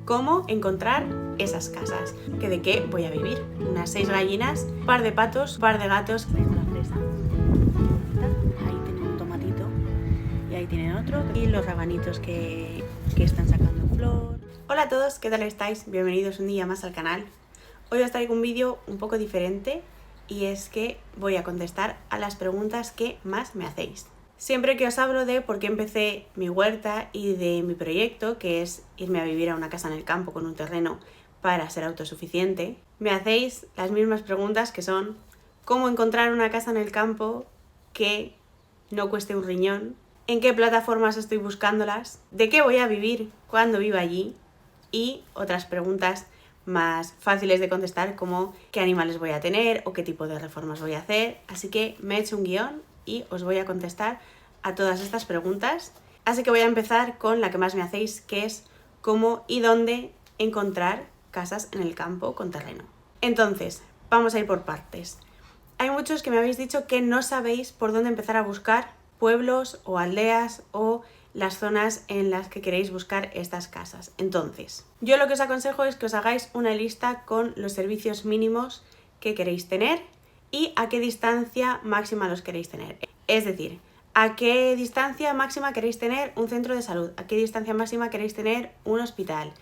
cómo encontrar esas casas. ¿Que de qué voy a vivir? Unas 6 gallinas, un par de patos, un par de gatos. Tengo la fresa. Ahí tienen un tomatito y ahí tienen otro. Y los rabanitos que están sacando flor. Hola a todos, ¿qué tal estáis? Bienvenidos un día más al canal. Hoy os traigo un vídeo un poco diferente y es que voy a contestar a las preguntas que más me hacéis. Siempre que os hablo de por qué empecé mi huerta y de mi proyecto, que es irme a vivir a una casa en el campo con un terreno para ser autosuficiente, me hacéis las mismas preguntas que son ¿cómo encontrar una casa en el campo que no cueste un riñón? ¿En qué plataformas estoy buscándolas? ¿De qué voy a vivir cuando viva allí? Y otras preguntas más fáciles de contestar como qué animales voy a tener o qué tipo de reformas voy a hacer. Así que me he hecho un guión y os voy a contestar a todas estas preguntas. Así que voy a empezar con la que más me hacéis, que es cómo y dónde encontrar casas en el campo con terreno. Entonces, vamos a ir por partes. Hay muchos que me habéis dicho que no sabéis por dónde empezar a buscar pueblos o aldeas o las zonas en las que queréis buscar estas casas. Entonces, yo lo que os aconsejo es que os hagáis una lista con los servicios mínimos que queréis tener y a qué distancia máxima los queréis tener. Es decir, a qué distancia máxima queréis tener un centro de salud, a qué distancia máxima queréis tener un hospital,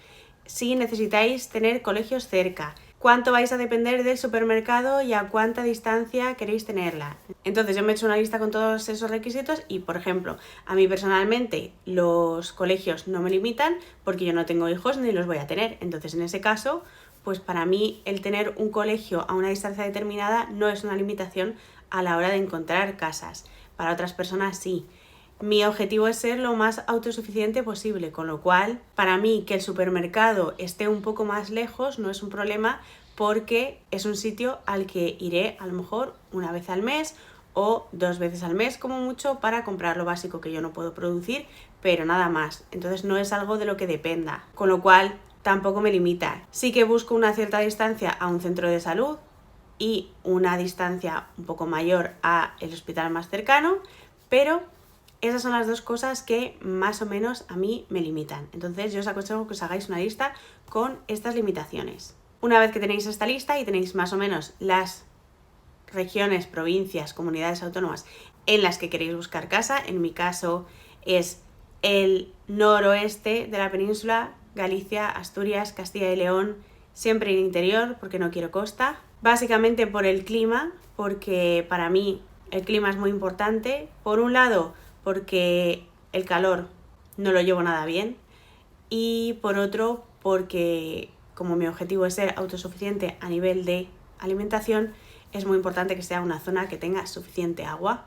si necesitáis tener colegios cerca, cuánto vais a depender del supermercado y a cuánta distancia queréis tenerla. Entonces yo me he hecho una lista con todos esos requisitos y, por ejemplo, a mí personalmente los colegios no me limitan porque yo no tengo hijos ni los voy a tener. Entonces en ese caso, pues para mí el tener un colegio a una distancia determinada no es una limitación a la hora de encontrar casas. Para otras personas sí. Mi objetivo es ser lo más autosuficiente posible, con lo cual, para mí, que el supermercado esté un poco más lejos no es un problema porque es un sitio al que iré a lo mejor una vez al mes o 2 veces al mes como mucho para comprar lo básico que yo no puedo producir, pero nada más. Entonces no es algo de lo que dependa, con lo cual tampoco me limita. Sí que busco una cierta distancia a un centro de salud y una distancia un poco mayor a el hospital más cercano, pero esas son las dos cosas que más o menos a mí me limitan. Entonces yo os aconsejo que os hagáis una lista con estas limitaciones. Una vez que tenéis esta lista y tenéis más o menos las regiones, provincias, comunidades autónomas en las que queréis buscar casa, en mi caso es el noroeste de la península, Galicia, Asturias, Castilla y León, siempre en interior porque no quiero costa. Básicamente por el clima, porque para mí el clima es muy importante. Por un lado, porque el calor no lo llevo nada bien y por otro, porque como mi objetivo es ser autosuficiente a nivel de alimentación, es muy importante que sea una zona que tenga suficiente agua,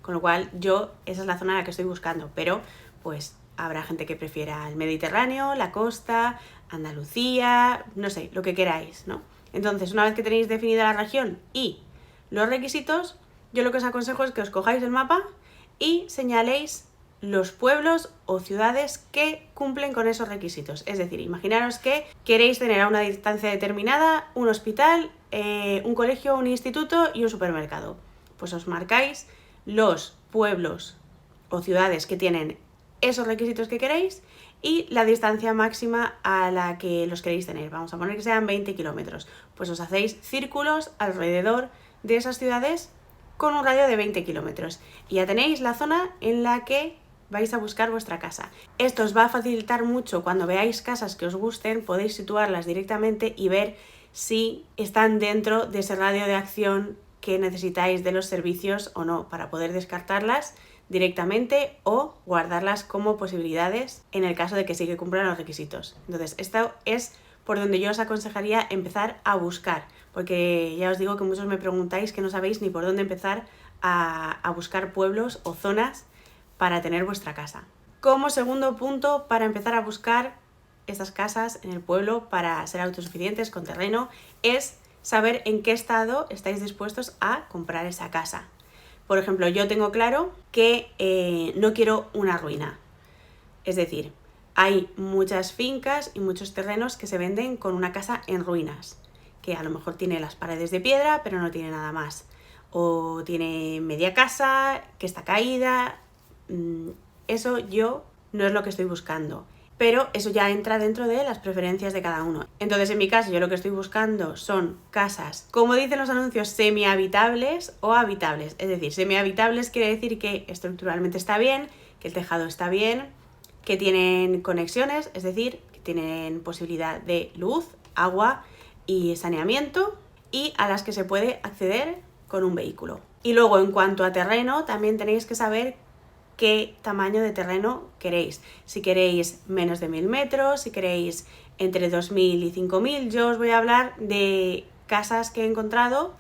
con lo cual esa es la zona en la que estoy buscando, pero pues habrá gente que prefiera el Mediterráneo, la costa, Andalucía, no sé, lo que queráis, ¿no? Entonces, una vez que tenéis definida la región y los requisitos, yo lo que os aconsejo es que os cojáis el mapa y señaléis los pueblos o ciudades que cumplen con esos requisitos. Es decir, imaginaros que queréis tener a una distancia determinada un hospital, un colegio, un instituto y un supermercado. Pues os marcáis los pueblos o ciudades que tienen esos requisitos que queréis y la distancia máxima a la que los queréis tener. Vamos a poner que sean 20 kilómetros. Pues os hacéis círculos alrededor de esas ciudades con un radio de 20 kilómetros. Y ya tenéis la zona en la que vais a buscar vuestra casa. Esto os va a facilitar mucho cuando veáis casas que os gusten, podéis situarlas directamente y ver si están dentro de ese radio de acción que necesitáis de los servicios o no, para poder descartarlas directamente o guardarlas como posibilidades en el caso de que sí que cumplan los requisitos. Entonces, esto es por donde yo os aconsejaría empezar a buscar, porque ya os digo que muchos me preguntáis que no sabéis ni por dónde empezar a buscar pueblos o zonas para tener vuestra casa. Como segundo punto, para empezar a buscar estas casas en el pueblo para ser autosuficientes con terreno, es saber en qué estado estáis dispuestos a comprar esa casa. Por ejemplo, yo tengo claro que no quiero una ruina. Es decir, hay muchas fincas y muchos terrenos que se venden con una casa en ruinas, que a lo mejor tiene las paredes de piedra, pero no tiene nada más. O tiene media casa que está caída. Eso yo no es lo que estoy buscando. pero eso ya entra dentro de las preferencias de cada uno. Entonces, en mi caso, yo lo que estoy buscando son casas, como dicen los anuncios, semihabitables o habitables. Es decir, semihabitables quiere decir que estructuralmente está bien, que el tejado está bien, que tienen conexiones, es decir, que tienen posibilidad de luz, agua y saneamiento, y a las que se puede acceder con un vehículo. Y luego, en cuanto a terreno, también tenéis que saber qué tamaño de terreno queréis. Si queréis menos de 1000 metros, si queréis entre 2000 y 5000, yo os voy a hablar de casas que he encontrado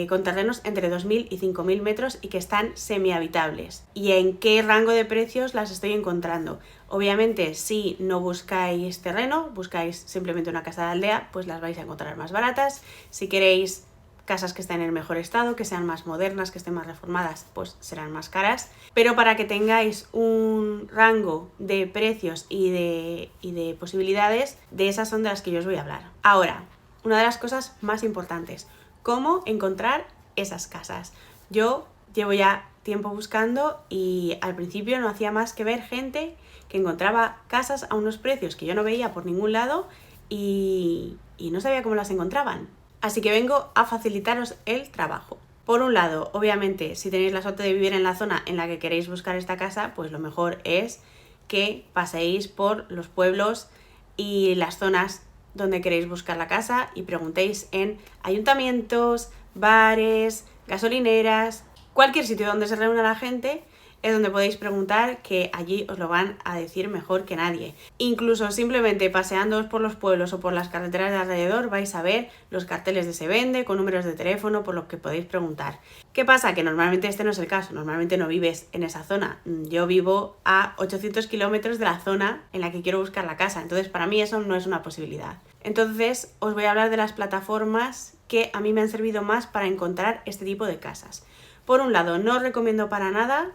con terrenos entre 2000 y 5000 metros y que están semihabitables. ¿Y en qué rango de precios las estoy encontrando? Obviamente, si no buscáis terreno, buscáis simplemente una casa de aldea, pues las vais a encontrar más baratas. Si queréis casas que estén en el mejor estado, que sean más modernas, que estén más reformadas, pues serán más caras. Pero para que tengáis un rango de precios y de posibilidades, de esas son de las que yo os voy a hablar. Ahora, una de las cosas más importantes, cómo encontrar esas casas. Yo llevo ya tiempo buscando y al principio no hacía más que ver gente que encontraba casas a unos precios que yo no veía por ningún lado y no sabía cómo las encontraban. Así que vengo a facilitaros el trabajo. Por un lado, obviamente, si tenéis la suerte de vivir en la zona en la que queréis buscar esta casa, pues lo mejor es que paséis por los pueblos y las zonas donde queréis buscar la casa y preguntéis en ayuntamientos, bares, gasolineras, cualquier sitio donde se reúna la gente es donde podéis preguntar, que allí os lo van a decir mejor que nadie. Incluso simplemente paseándoos por los pueblos o por las carreteras de alrededor vais a ver los carteles de se vende con números de teléfono por los que podéis preguntar. ¿Qué pasa? Que normalmente este no es el caso, normalmente no vives en esa zona. Yo vivo a 800 kilómetros de la zona en la que quiero buscar la casa, entonces para mí eso no es una posibilidad. Entonces os voy a hablar de las plataformas que a mí me han servido más para encontrar este tipo de casas. Por un lado, no os recomiendo para nada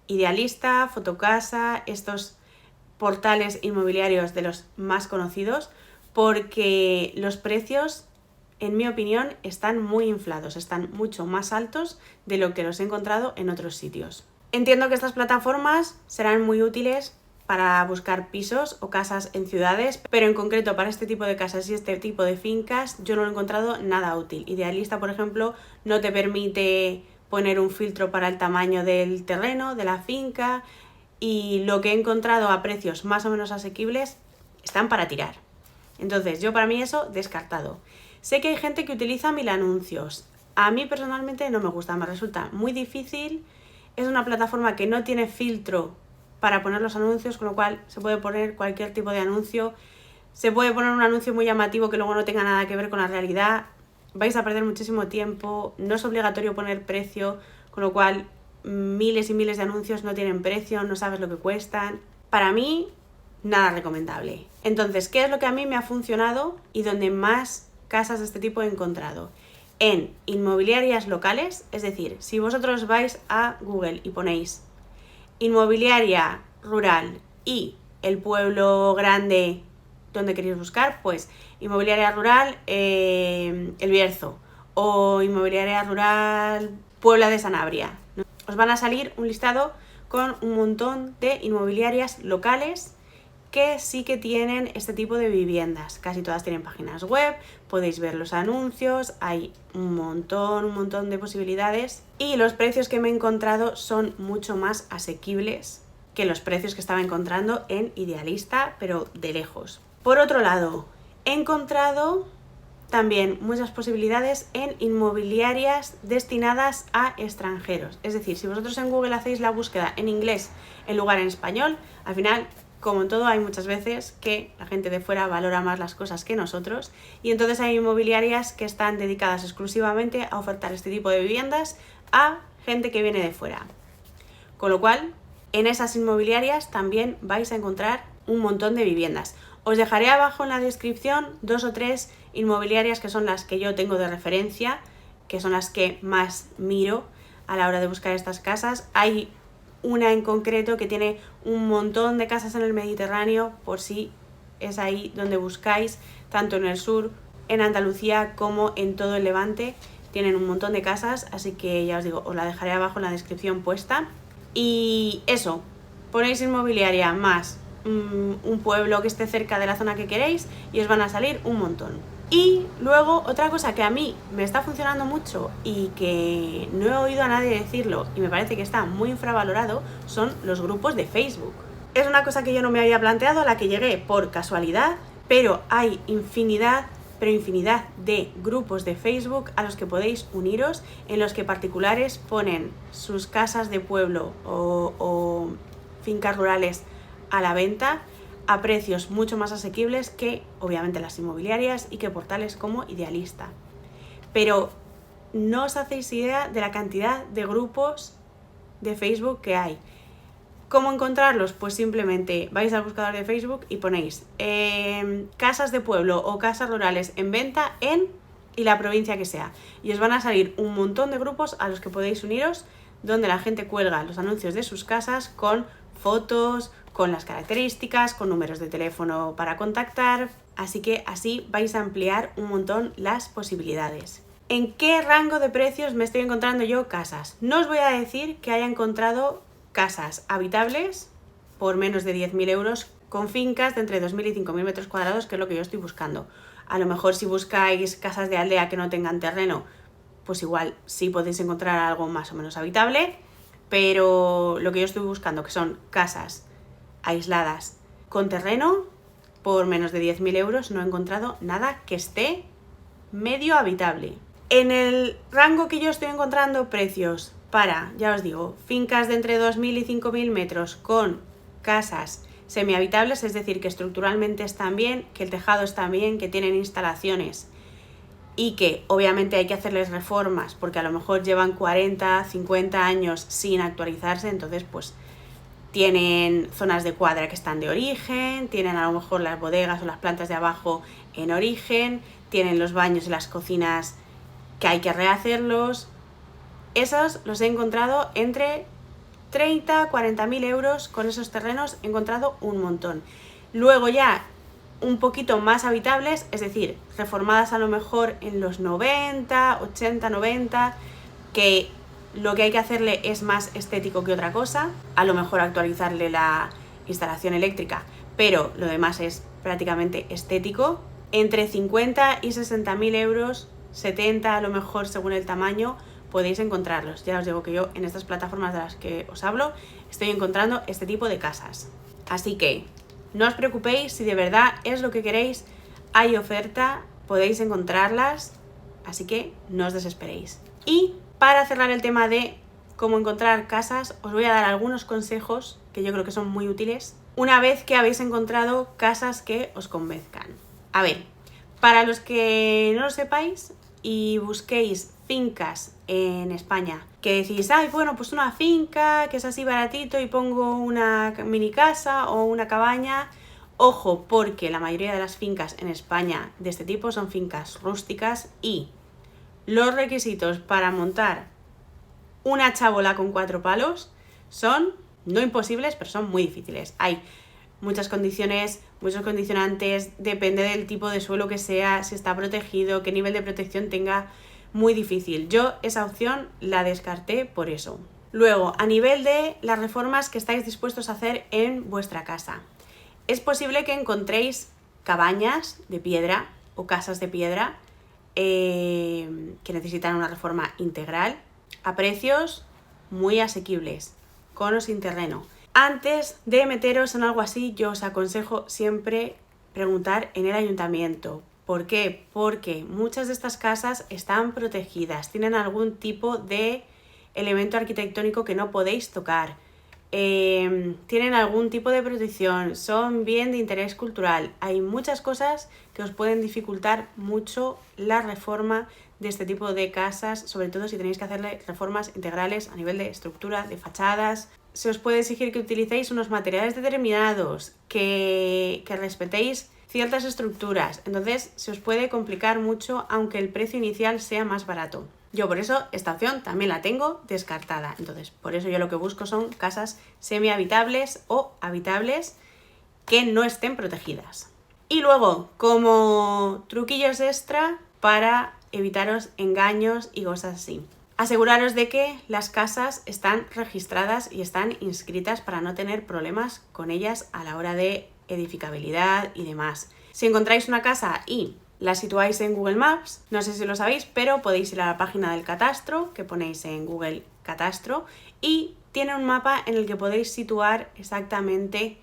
Idealista, Fotocasa, estos portales inmobiliarios de los más conocidos, porque los precios, en mi opinión, están muy inflados, están mucho más altos de lo que los he encontrado en otros sitios. Entiendo que estas plataformas serán muy útiles para buscar pisos o casas en ciudades, pero en concreto para este tipo de casas y este tipo de fincas yo no lo he encontrado nada útil. Idealista, por ejemplo, no te permite poner un filtro para el tamaño del terreno, de la finca, y lo que he encontrado a precios más o menos asequibles están para tirar. Entonces, yo para mí eso descartado. Sé que hay gente que utiliza 1000 anuncios. A mí personalmente no me gusta, me resulta muy difícil. Es una plataforma que no tiene filtro para poner los anuncios, con lo cual se puede poner cualquier tipo de anuncio. Se puede poner un anuncio muy llamativo que luego no tenga nada que ver con la realidad. Vais a perder muchísimo tiempo, no es obligatorio poner precio, con lo cual miles y miles de anuncios no tienen precio, no sabes lo que cuestan. Para mí, nada recomendable. Entonces, ¿qué es lo que a mí me ha funcionado y donde más casas de este tipo he encontrado? En inmobiliarias locales, es decir, si vosotros vais a Google y ponéis inmobiliaria rural y el pueblo grande donde queréis buscar, pues inmobiliaria rural El Bierzo o inmobiliaria rural Puebla de Sanabria, ¿no? Os van a salir un listado con un montón de inmobiliarias locales que sí que tienen este tipo de viviendas. Casi todas tienen páginas web, podéis ver los anuncios, hay un montón de posibilidades y los precios que me he encontrado son mucho más asequibles que los precios que estaba encontrando en Idealista, pero de lejos. Por otro lado, he encontrado también muchas posibilidades en inmobiliarias destinadas a extranjeros. Es decir, si vosotros en Google hacéis la búsqueda en inglés en lugar en español, al final, como en todo, hay muchas veces que la gente de fuera valora más las cosas que nosotros y entonces hay inmobiliarias que están dedicadas exclusivamente a ofertar este tipo de viviendas a gente que viene de fuera. Con lo cual, en esas inmobiliarias también vais a encontrar un montón de viviendas. Os dejaré abajo en la descripción 2 o 3 inmobiliarias que son las que yo tengo de referencia, que son las que más miro a la hora de buscar estas casas. Hay una en concreto que tiene un montón de casas en el Mediterráneo, por si es ahí donde buscáis, tanto en el sur, en Andalucía, como en todo el Levante. Tienen un montón de casas, así que ya os digo, os la dejaré abajo en la descripción puesta. Y eso, ponéis inmobiliaria más un pueblo que esté cerca de la zona que queréis y os van a salir un montón. Y luego otra cosa que a mí me está funcionando mucho y que no he oído a nadie decirlo y me parece que está muy infravalorado son los grupos de Facebook. Es una cosa que yo no me había planteado, a la que llegué por casualidad, pero hay infinidad de grupos de Facebook a los que podéis uniros, en los que particulares ponen sus casas de pueblo o fincas rurales a la venta a precios mucho más asequibles que obviamente las inmobiliarias y que portales como Idealista. Pero no os hacéis idea de la cantidad de grupos de Facebook que hay. ¿Cómo encontrarlos? Pues simplemente vais al buscador de Facebook y ponéis casas de pueblo o casas rurales en venta en y la provincia que sea. Y os van a salir un montón de grupos a los que podéis uniros, donde la gente cuelga los anuncios de sus casas con fotos, con las características, con números de teléfono para contactar. Así que así vais a ampliar un montón las posibilidades. ¿En qué rango de precios me estoy encontrando yo casas? No os voy a decir que haya encontrado casas habitables por menos de 10.000 euros con fincas de entre 2.000 y 5.000 metros cuadrados, que es lo que yo estoy buscando. A lo mejor si buscáis casas de aldea que no tengan terreno, pues igual sí podéis encontrar algo más o menos habitable, pero lo que yo estoy buscando, que son casas aisladas con terreno, por menos de 10.000 euros no he encontrado nada que esté medio habitable. En el rango que yo estoy encontrando precios para, ya os digo, fincas de entre 2.000 y 5.000 metros con casas semihabitables, es decir, que estructuralmente están bien, que el tejado está bien, que tienen instalaciones y que obviamente hay que hacerles reformas porque a lo mejor llevan 40, 50 años sin actualizarse, entonces pues tienen zonas de cuadra que están de origen, tienen a lo mejor las bodegas o las plantas de abajo en origen, tienen los baños y las cocinas que hay que rehacerlos. Esos los he encontrado entre 30, 40.000 euros. Con esos terrenos he encontrado un montón. Luego ya un poquito más habitables, es decir, reformadas a lo mejor en los 90, 80, 90, que lo que hay que hacerle es más estético que otra cosa, a lo mejor actualizarle la instalación eléctrica, pero lo demás es prácticamente estético, entre 50 y 60.000 euros, 70 a lo mejor según el tamaño, podéis encontrarlos. Ya os digo que yo en estas plataformas de las que os hablo estoy encontrando este tipo de casas. Así que no os preocupéis, si de verdad es lo que queréis, hay oferta, podéis encontrarlas, así que no os desesperéis. Y para cerrar el tema de cómo encontrar casas, os voy a dar algunos consejos que yo creo que son muy útiles una vez que habéis encontrado casas que os convenzcan. A ver, para los que no lo sepáis y busquéis fincas en España, que decís, ay, bueno, pues una finca que es así baratito y pongo una mini casa o una cabaña. Ojo, porque la mayoría de las fincas en España de este tipo son fincas rústicas y los requisitos para montar una chabola con 4 palos son no imposibles, pero son muy difíciles. Hay muchas condiciones, muchos condicionantes, depende del tipo de suelo que sea, si está protegido, qué nivel de protección tenga, muy difícil. Yo esa opción la descarté por eso. Luego, a nivel de las reformas que estáis dispuestos a hacer en vuestra casa, es posible que encontréis cabañas de piedra o casas de piedra que necesitan una reforma integral a precios muy asequibles, con o sin terreno. Antes de meteros en algo así, yo os aconsejo siempre preguntar en el ayuntamiento. ¿Por qué? Porque muchas de estas casas están protegidas, tienen algún tipo de elemento arquitectónico que no podéis tocar, tienen algún tipo de protección, son bien de interés cultural. Hay muchas cosas que os pueden dificultar mucho la reforma de este tipo de casas, sobre todo si tenéis que hacerle reformas integrales a nivel de estructura, de fachadas. Se os puede exigir que utilicéis unos materiales determinados, que respetéis ciertas estructuras, entonces se os puede complicar mucho aunque el precio inicial sea más barato. Yo por eso esta opción también la tengo descartada, entonces por eso yo lo que busco son casas semi-habitables o habitables que no estén protegidas. Y luego, como truquillos extra para evitaros engaños y cosas así. Aseguraros de que las casas están registradas y están inscritas para no tener problemas con ellas a la hora de edificabilidad y demás. Si encontráis una casa y la situáis en Google Maps, no sé si lo sabéis, pero podéis ir a la página del catastro, que ponéis en Google Catastro, y tiene un mapa en el que podéis situar exactamente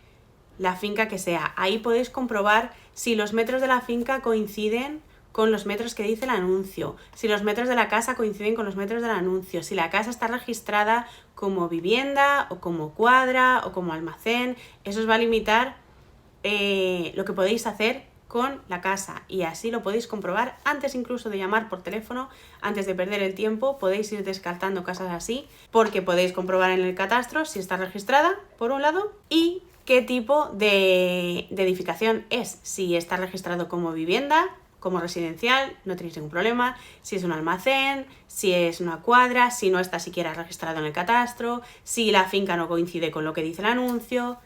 la finca que sea. Ahí podéis comprobar si los metros de la finca coinciden con los metros que dice el anuncio, si los metros de la casa coinciden con los metros del anuncio, si la casa está registrada como vivienda o como cuadra o como almacén. Eso os va a limitar lo que podéis hacer con la casa, y así lo podéis comprobar antes incluso de llamar por teléfono. Antes de perder el tiempo podéis ir descartando casas así, porque podéis comprobar en el catastro si está registrada, por un lado, y qué tipo de edificación es. Si está registrado como vivienda, como residencial, no tenéis ningún problema. Si es un almacén, si es una cuadra, si no está siquiera registrado en el catastro, si la finca no coincide con lo que dice el anuncio.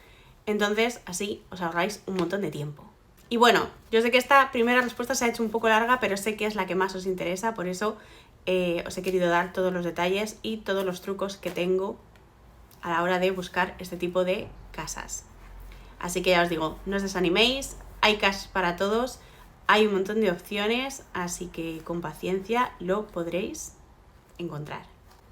Entonces así os ahorráis un montón de tiempo. Y bueno, yo sé que esta primera respuesta se ha hecho un poco larga, pero sé que es la que más os interesa, por eso os he querido dar todos los detalles y todos los trucos que tengo a la hora de buscar este tipo de casas. Así que ya os digo, no os desaniméis, hay casas para todos, hay un montón de opciones, así que con paciencia lo podréis encontrar.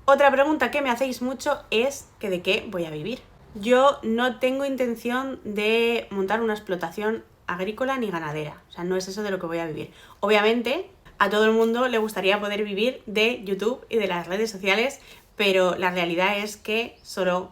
Otra pregunta que me hacéis mucho es que ¿de qué voy a vivir? Yo no tengo intención de montar una explotación agrícola ni ganadera, o sea, no es eso de lo que voy a vivir. Obviamente, a todo el mundo le gustaría poder vivir de YouTube y de las redes sociales, pero la realidad es que solo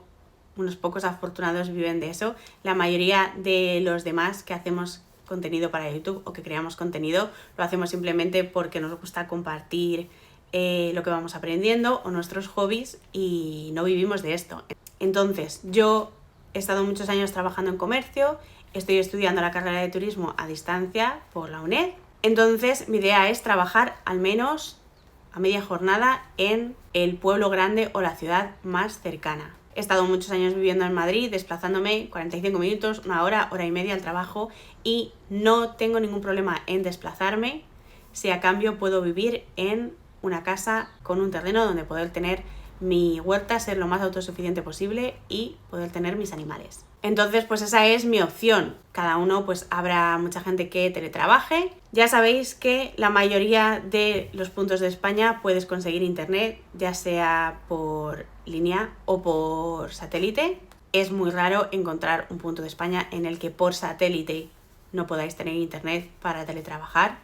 unos pocos afortunados viven de eso. La mayoría de los demás que hacemos contenido para YouTube o que creamos contenido lo hacemos simplemente porque nos gusta compartir lo que vamos aprendiendo o nuestros hobbies, y no vivimos de esto. Entonces, yo he estado muchos años trabajando en comercio, estoy estudiando la carrera de turismo a distancia por la UNED. Entonces, mi idea es trabajar al menos a media jornada en el pueblo grande o la ciudad más cercana. He estado muchos años viviendo en Madrid, desplazándome 45 minutos, una hora, hora y media al trabajo, y no tengo ningún problema en desplazarme si a cambio puedo vivir en una casa con un terreno donde poder tener mi huerta, ser lo más autosuficiente posible y poder tener mis animales. Entonces, pues esa es mi opción. Cada uno, pues habrá mucha gente que teletrabaje. Ya sabéis que la mayoría de los puntos de España puedes conseguir internet, ya sea por línea o por satélite. Es muy raro encontrar un punto de España en el que por satélite no podáis tener internet para teletrabajar.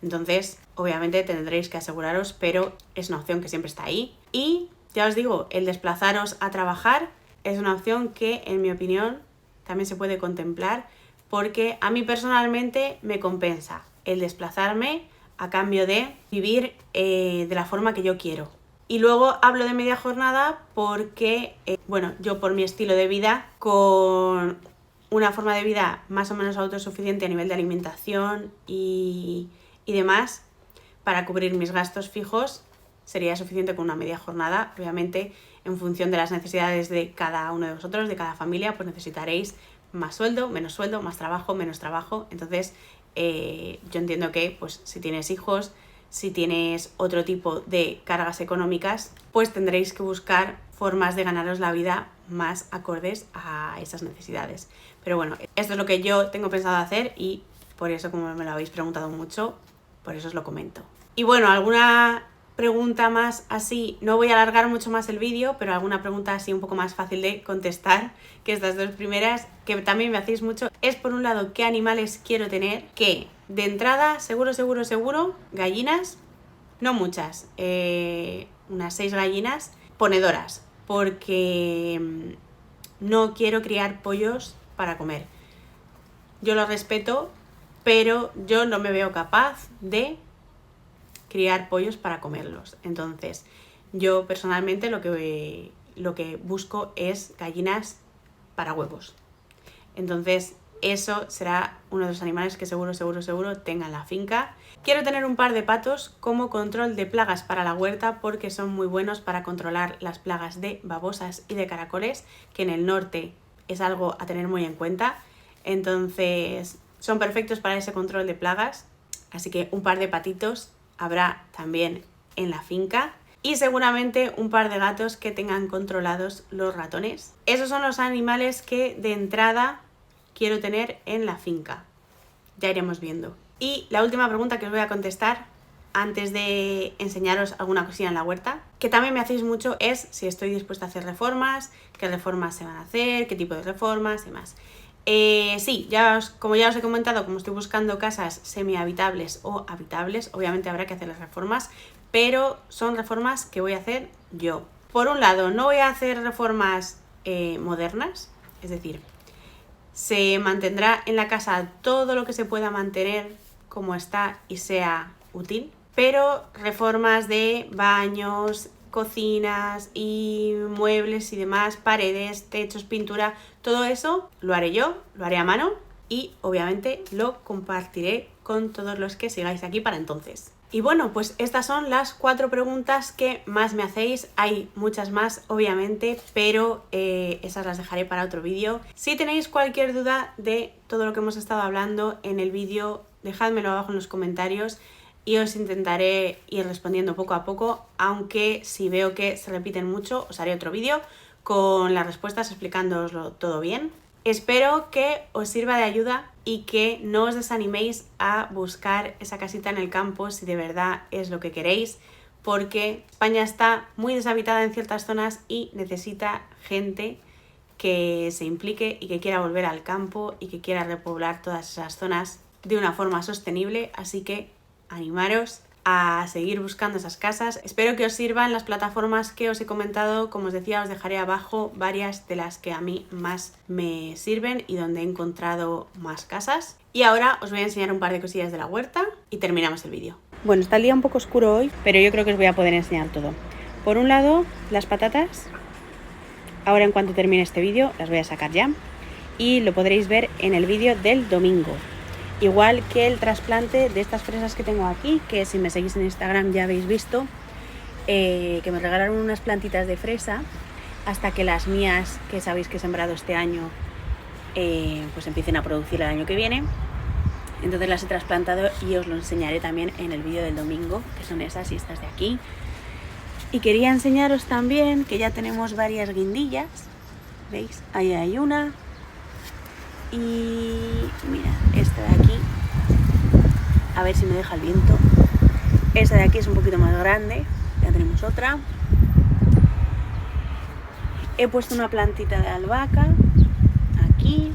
Entonces, obviamente tendréis que aseguraros, pero es una opción que siempre está ahí. Y ya os digo, el desplazaros a trabajar es una opción que, en mi opinión, también se puede contemplar, porque a mí personalmente me compensa el desplazarme a cambio de vivir de la forma que yo quiero. Y luego hablo de media jornada porque, yo por mi estilo de vida, con una forma de vida más o menos autosuficiente a nivel de alimentación y demás, para cubrir mis gastos fijos, sería suficiente con una media jornada. Obviamente, en función de las necesidades de cada uno de vosotros, de cada familia, pues necesitaréis más sueldo, más trabajo, menos trabajo. Entonces, yo entiendo que pues, si tienes hijos, si tienes otro tipo de cargas económicas, pues tendréis que buscar formas de ganaros la vida más acordes a esas necesidades. Pero bueno, esto es lo que yo tengo pensado hacer, y por eso, como me lo habéis preguntado mucho, por eso os lo comento. Y bueno, alguna pregunta más así, no voy a alargar mucho más el vídeo, pero alguna pregunta así un poco más fácil de contestar que estas dos primeras, que también me hacéis mucho, es por un lado qué animales quiero tener. Que de entrada, seguro, gallinas, no muchas, unas 6 gallinas ponedoras, porque no quiero criar pollos para comer. Yo lo respeto, pero yo no me veo capaz de criar pollos para comerlos. Entonces, yo personalmente lo que busco es gallinas para huevos. Entonces, eso será uno de los animales que seguro tenga en la finca. Quiero tener un par de patos como control de plagas para la huerta, porque son muy buenos para controlar las plagas de babosas y de caracoles, que en el norte es algo a tener muy en cuenta. Entonces, son perfectos para ese control de plagas. Así que un par de patitos habrá también en la finca. y seguramente un par de gatos que tengan controlados los ratones. Esos son los animales que de entrada quiero tener en la finca. Ya iremos viendo. Y la última pregunta que os voy a contestar antes de enseñaros alguna cosilla en la huerta, que también me hacéis mucho, es si estoy dispuesta a hacer reformas, qué reformas se van a hacer, qué tipo de reformas y más. Sí, como ya os he comentado, como estoy buscando casas semi-habitables o habitables, obviamente habrá que hacer las reformas, pero son reformas que voy a hacer yo. Por un lado, no voy a hacer reformas modernas, es decir, se mantendrá en la casa todo lo que se pueda mantener como está y sea útil, pero reformas de baños, cocinas y muebles y demás, paredes, techos, pintura, todo eso lo haré yo, lo haré a mano y obviamente lo compartiré con todos los que sigáis aquí para entonces. Y bueno, pues estas son las 4 preguntas que más me hacéis. Hay muchas más, obviamente, pero esas las dejaré para otro vídeo. Si tenéis cualquier duda de todo lo que hemos estado hablando en el vídeo, dejádmelo abajo en los comentarios y os intentaré ir respondiendo poco a poco, aunque si veo que se repiten mucho, os haré otro vídeo con las respuestas explicándoslo todo bien. Espero que os sirva de ayuda y que no os desaniméis a buscar esa casita en el campo si de verdad es lo que queréis, porque España está muy deshabitada en ciertas zonas y necesita gente que se implique y que quiera volver al campo y que quiera repoblar todas esas zonas de una forma sostenible, así que animaros a seguir buscando esas casas. Espero que os sirvan las plataformas que os he comentado. Como os decía, os dejaré abajo varias de las que a mí más me sirven y donde he encontrado más casas. Y ahora os voy a enseñar un par de cosillas de la huerta y terminamos el vídeo. Bueno, está el día un poco oscuro hoy, pero yo creo que os voy a poder enseñar todo. Por un lado, las patatas. Ahora en cuanto termine este vídeo las voy a sacar ya y lo podréis ver en el vídeo del domingo. Igual que el trasplante de estas fresas que tengo aquí, que si me seguís en Instagram ya habéis visto, que me regalaron unas plantitas de fresa hasta que las mías, que sabéis que he sembrado este año, pues empiecen a producir el año que viene. Entonces las he trasplantado y os lo enseñaré también en el vídeo del domingo, que son esas y estas de aquí. Y quería enseñaros también que ya tenemos varias guindillas, ¿veis? Ahí hay una. Y mira, esta de aquí, a ver si me deja el viento. Esta de aquí es un poquito más grande, ya tenemos otra. He puesto una plantita de albahaca aquí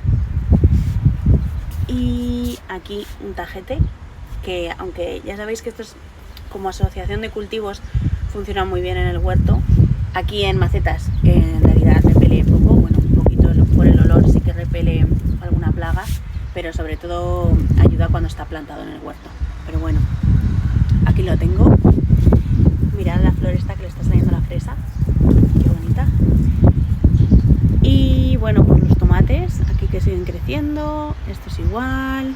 y aquí un tajete, que aunque ya sabéis que esto es como asociación de cultivos, funciona muy bien en el huerto. Aquí en macetas en realidad repele poco, bueno, un poquito por el olor sí que repele alguna plaga, pero sobre todo ayuda cuando está plantado en el huerto. Pero bueno, aquí lo tengo. Mirad la flor esta que le está saliendo la fresa, qué bonita. Y bueno, pues los tomates aquí que siguen creciendo, esto es igual.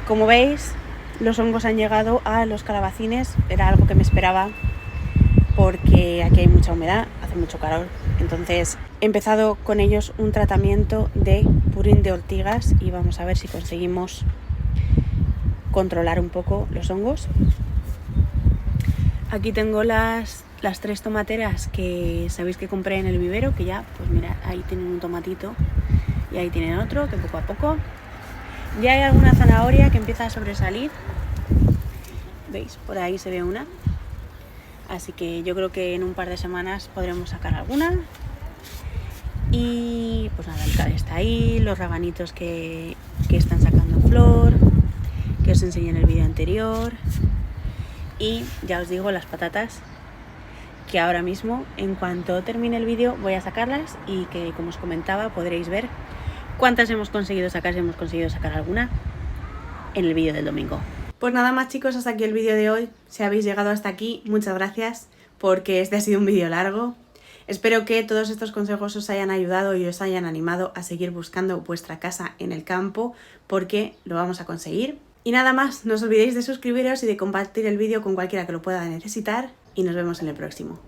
Como veis, los hongos han llegado a los calabacines, era algo que me esperaba porque aquí hay mucha humedad, hace mucho calor. Entonces he empezado con ellos un tratamiento de purín de ortigas y vamos a ver si conseguimos controlar un poco los hongos. Aquí tengo las 3 tomateras que sabéis que compré en el vivero, que ya, pues mirad, ahí tienen un tomatito y ahí tienen otro, que poco a poco. Ya hay alguna zanahoria que empieza a sobresalir, ¿veis? Por ahí se ve una. Así que yo creo que en un par de semanas podremos sacar alguna. Y pues nada, el cal está ahí, los rabanitos que están sacando flor, que os enseñé en el vídeo anterior. Y ya os digo, las patatas, que ahora mismo, en cuanto termine el vídeo, voy a sacarlas y que, como os comentaba, podréis ver cuántas hemos conseguido sacar, si hemos conseguido sacar alguna, en el vídeo del domingo. Pues nada más, chicos, hasta aquí el vídeo de hoy. Si habéis llegado hasta aquí, muchas gracias, porque este ha sido un vídeo largo. Espero que todos estos consejos os hayan ayudado y os hayan animado a seguir buscando vuestra casa en el campo, porque lo vamos a conseguir. Y nada más, no os olvidéis de suscribiros y de compartir el vídeo con cualquiera que lo pueda necesitar, y nos vemos en el próximo.